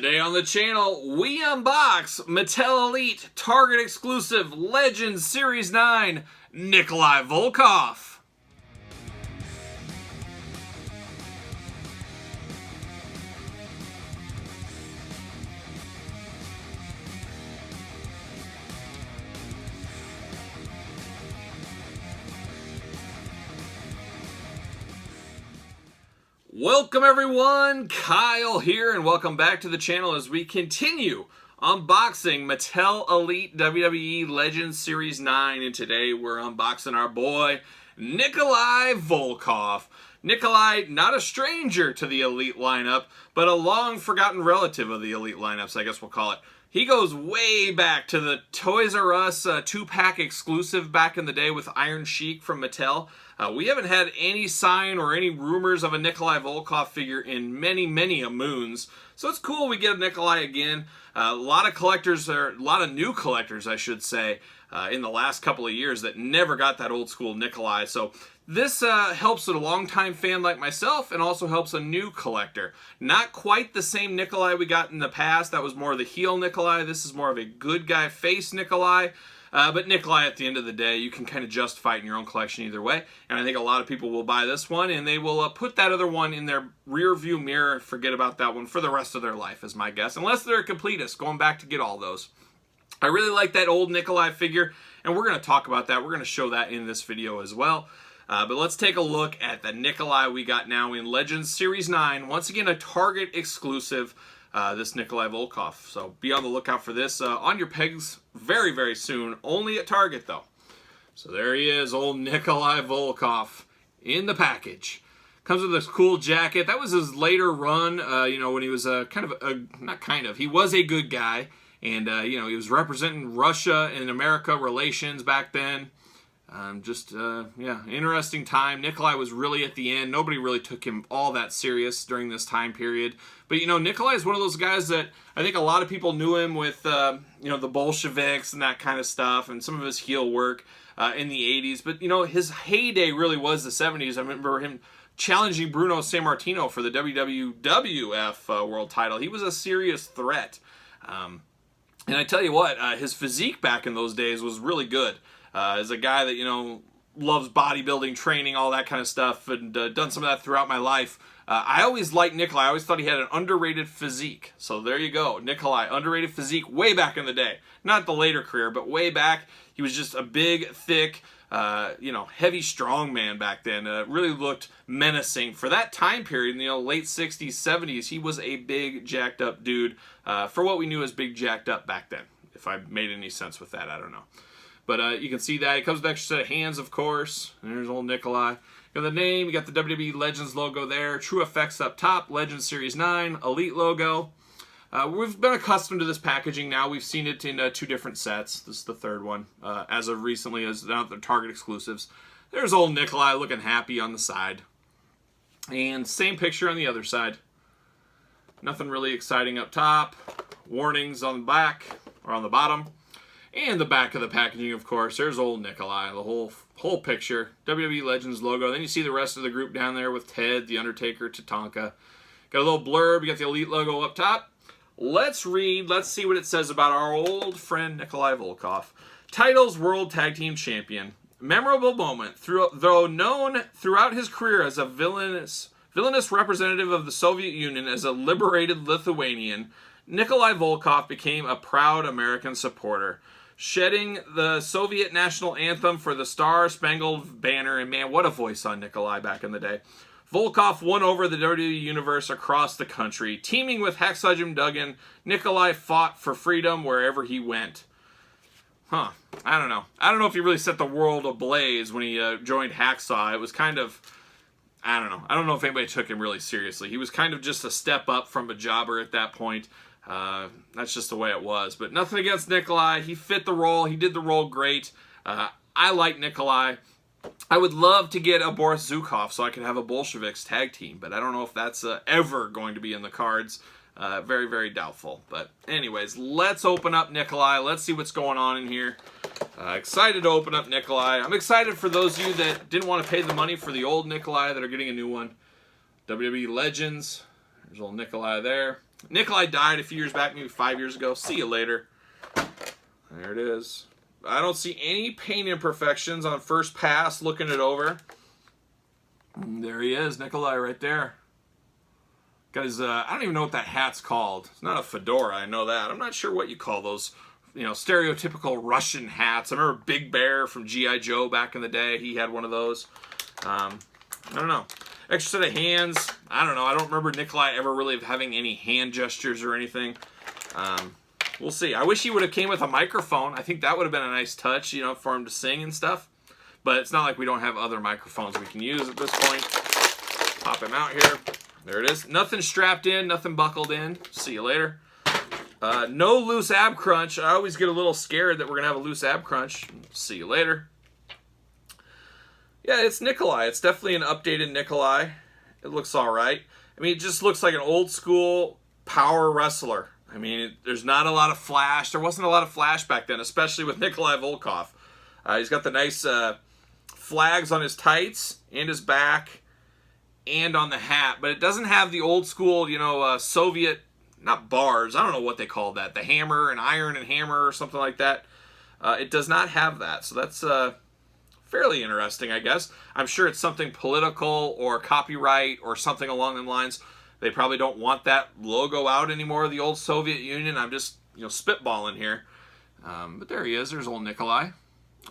Today on the channel, we unbox Mattel Elite Target exclusive Legends Series 9 Nikolai Volkoff. Welcome everyone, Kyle here, and welcome back to the channel as we continue unboxing Mattel Elite WWE Legends Series 9, and today we're unboxing our boy Nikolai Volkoff. Nikolai, not a stranger to the Elite lineup, but a long forgotten relative of the Elite lineups, I guess we'll call it. He goes way back to the Toys R Us 2-pack exclusive back in the day with Iron Sheik from Mattel. We haven't had any sign or any rumors of a Nikolai Volkoff figure in many a moons. So it's cool we get a Nikolai again. A lot of collectors, or a lot of new collectors I should say, in the last couple of years that never got that old school Nikolai. So this helps a longtime fan like myself and also helps a new collector. Not quite the same Nikolai we got in the past. That was more of the heel Nikolai. This is more of a good guy face Nikolai. But Nikolai, at the end of the day, you can kind of justify it in your own collection either way. And I think a lot of people will buy this one, and they will put that other one in their rear view mirror and forget about that one for the rest of their life, is my guess. Unless they're a completist, going back to get all those. I really like that old Nikolai figure, and we're going to talk about that. We're going to show that in this video as well. But let's take a look at the Nikolai we got now in Legends Series 9. Once again, a Target exclusive. This Nikolai Volkoff. So be on the lookout for this on your pegs very soon. Only at Target though. So there he is, old Nikolai Volkoff in the package. Comes with this cool jacket. That was his later run, you know, when he was he was a good guy. And, you know, he was representing Russia and America relations back then. Yeah, interesting time. Nikolai was really at the end. Nobody really took him all that serious during this time period. But, you know, Nikolai is one of those guys that I think a lot of people knew him with, you know, the Bolsheviks and that kind of stuff and some of his heel work in the 80s. But, you know, his heyday really was the 70s. I remember him challenging Bruno Sammartino for the WWF World title. He was a serious threat. And I tell you what, his physique back in those days was really good. As a guy that, you know, loves bodybuilding, training, all that kind of stuff, and done some of that throughout my life, I always liked Nikolai. I always thought he had an underrated physique. So there you go. Nikolai, underrated physique way back in the day. Not the later career, but way back. He was just a big, thick, you know, heavy, strong man back then. Really looked menacing. For that time period, in the late 60s, 70s, he was a big, jacked up dude for what we knew as big, jacked up back then. If I made any sense with that, I don't know. But you can see that. It comes with an extra set of hands, of course. And there's old Nikolai. You got the name. You got the WWE Legends logo there. True Effects up top. Legends Series 9. Elite logo. We've been accustomed to this packaging now. We've seen it in 2 different sets. This is the 3rd one. As of recently, as now the Target exclusives. There's old Nikolai looking happy on the side. And same picture on the other side. Nothing really exciting up top. Warnings on the back, or on the bottom. And the back of the packaging, of course, there's old Nikolai, the whole picture. WWE Legends logo. Then you see the rest of the group down there with Ted, The Undertaker, Tatanka. Got a little blurb. You got the Elite logo up top. Let's read. Let's see what it says about our old friend Nikolai Volkoff. Titles: World Tag Team Champion. Memorable moment. Though known throughout his career as a villainous representative of the Soviet Union as a liberated Lithuanian, Nikolai Volkoff became a proud American supporter, shedding the Soviet national anthem for the Star-Spangled Banner, and man, what a voice on Nikolai back in the day. Volkoff won over the WWE Universe across the country. Teaming with Hacksaw Jim Duggan, Nikolai fought for freedom wherever he went. Huh, I don't know. I don't know if he really set the world ablaze when he joined Hacksaw. It was kind of, I don't know. I don't know if anybody took him really seriously. He was kind of just a step up from a jobber at that point. That's just the way it was. But nothing against Nikolai. He fit the role. He did the role great. I like Nikolai. I would love to get a Boris Zukov so I could have a Bolsheviks tag team, but I don't know if that's ever going to be in the cards. Very doubtful. But anyways, let's open up Nikolai. Let's see what's going on in here. Excited to open up Nikolai. I'm excited for those of you that didn't want to pay the money for the old Nikolai that are getting a new one. WWE Legends. There's old Nikolai there. Nikolai died a few years back, maybe 5 years ago. See you later. There it is. I don't see any paint imperfections on first pass looking it over. There he is, Nikolai right there. Got his, I don't even know what that hat's called. It's not a fedora, I know that. I'm not sure what you call those, you know, stereotypical Russian hats. I remember Big Bear from G.I. Joe back in the day. He had one of those. I don't know. Extra set of hands. I don't know. I don't remember Nikolai ever really having any hand gestures or anything. We'll see. I wish he would have came with a microphone. I think that would have been a nice touch, you know, for him to sing and stuff. But it's not like we don't have other microphones we can use at this point. Pop him out here. There it is. Nothing strapped in, nothing buckled in. See you later. No loose ab crunch. I always get a little scared that we're going to have a loose ab crunch. See you later. Yeah, it's Nikolai. It's definitely an updated Nikolai. It looks all right. I mean, it just looks like an old school power wrestler. I mean, there's not a lot of flash. There wasn't a lot of flash back then, especially with Nikolai Volkoff. He's got the nice flags on his tights and his back and on the hat, but it doesn't have the old school, you know, Soviet, not bars, I don't know what they call that, the hammer and iron and hammer or something like that. It does not have that, so that's fairly interesting, I guess. I'm sure it's something political or copyright or something along the lines. They probably don't want that logo out anymore, the old Soviet Union. I'm just, you know, spitballing here. But there he is. There's old Nikolai.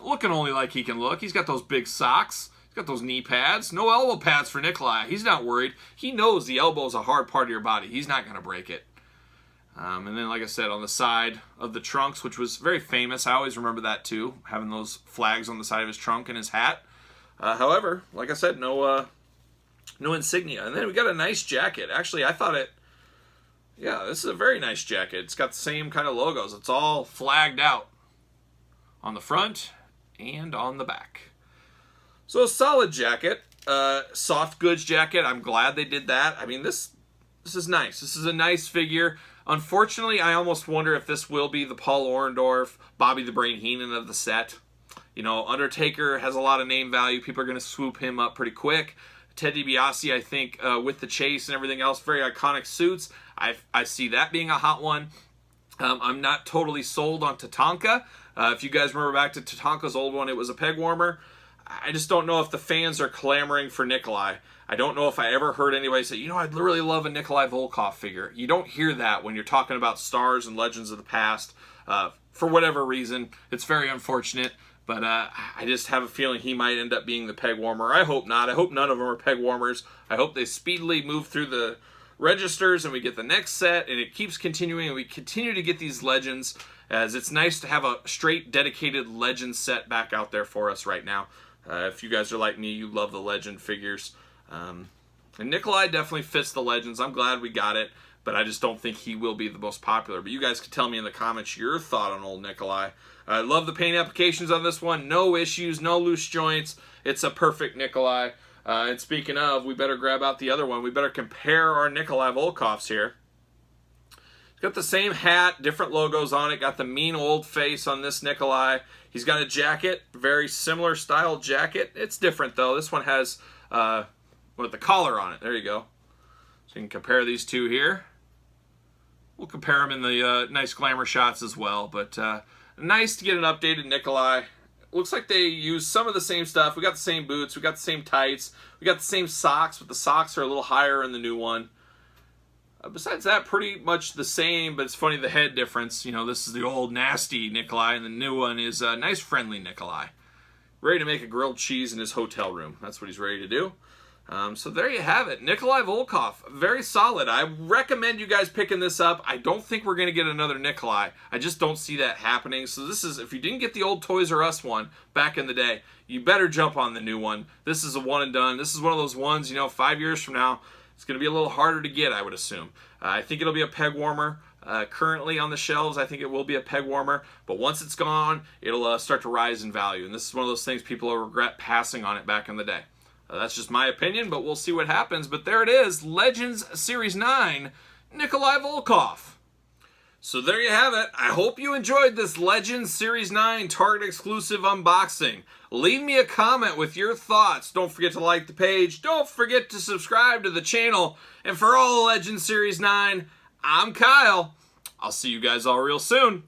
Looking only like he can look. He's got those big socks. He's got those knee pads. No elbow pads for Nikolai. He's not worried. He knows the elbow is a hard part of your body. He's not going to break it. And then, like I said, on the side of the trunks, which was very famous. I always remember that, too, having those flags on the side of his trunk and his hat. However, like I said, no insignia. And then we got a nice jacket. Actually, I thought it... Yeah, this is a very nice jacket. It's got the same kind of logos. It's all flagged out on the front and on the back. So a solid jacket. Soft goods jacket. I'm glad they did that. I mean, this is nice. This is a nice figure. Unfortunately, I almost wonder if this will be the Paul Orndorff, Bobby the Brain Heenan of the set. You know, Undertaker has a lot of name value. People are going to swoop him up pretty quick. Ted DiBiase, I think, with the chase and everything else, very iconic suits. I see that being a hot one. I'm not totally sold on Tatanka. If you guys remember back to Tatanka's old one, it was a peg warmer. I just don't know if the fans are clamoring for Nikolai. I don't know if I ever heard anybody say, you know, I'd really love a Nikolai Volkoff figure. You don't hear that when you're talking about stars and legends of the past. For whatever reason, it's very unfortunate. But I just have a feeling he might end up being the peg warmer. I hope not. I hope none of them are peg warmers. I hope they speedily move through the registers and we get the next set and it keeps continuing and we continue to get these legends, as it's nice to have a straight dedicated legend set back out there for us right now. If you guys are like me, you love the legend figures. And Nikolai definitely fits the legends. I'm glad we got it, but I just don't think he will be the most popular. But you guys can tell me in the comments your thought on old Nikolai. I love the paint applications on this one. No issues, no loose joints. It's a perfect Nikolai. And speaking of, we better grab out the other one. We better compare our Nikolai Volkoffs here. He's got the same hat, different logos on it. Got the mean old face on this Nikolai. He's got a jacket, very similar style jacket. It's different though. This one has with the collar on it. There you go. So you can compare these two here. We'll compare them in the nice glamour shots as well. But nice to get an updated Nikolai. Looks like they use some of the same stuff. We got the same boots. We got the same tights. We got the same socks, but the socks are a little higher in the new one. Besides that, pretty much the same, but it's funny the head difference. You know, this is the old nasty Nikolai, and the new one is a nice friendly Nikolai. Ready to make a grilled cheese in his hotel room. That's what he's ready to do. So there you have it. Nikolai Volkoff, very solid. I recommend you guys picking this up. I don't think we're going to get another Nikolai. I just don't see that happening. So this is, if you didn't get the old Toys R Us one back in the day, you better jump on the new one. This is a one and done. This is one of those ones, you know, 5 years from now, it's going to be a little harder to get, I would assume. I think it'll be a peg warmer. Currently on the shelves, I think it will be a peg warmer. But once it's gone, it'll start to rise in value. And this is one of those things people will regret passing on it back in the day. That's just my opinion, but we'll see what happens. But there it is, Legends Series 9, Nikolai Volkoff. So there you have it. I hope you enjoyed this Legends Series 9 Target exclusive unboxing. Leave me a comment with your thoughts. Don't forget to like the page. Don't forget to subscribe to the channel. And for all Legends Series 9, I'm Kyle. I'll see you guys all real soon.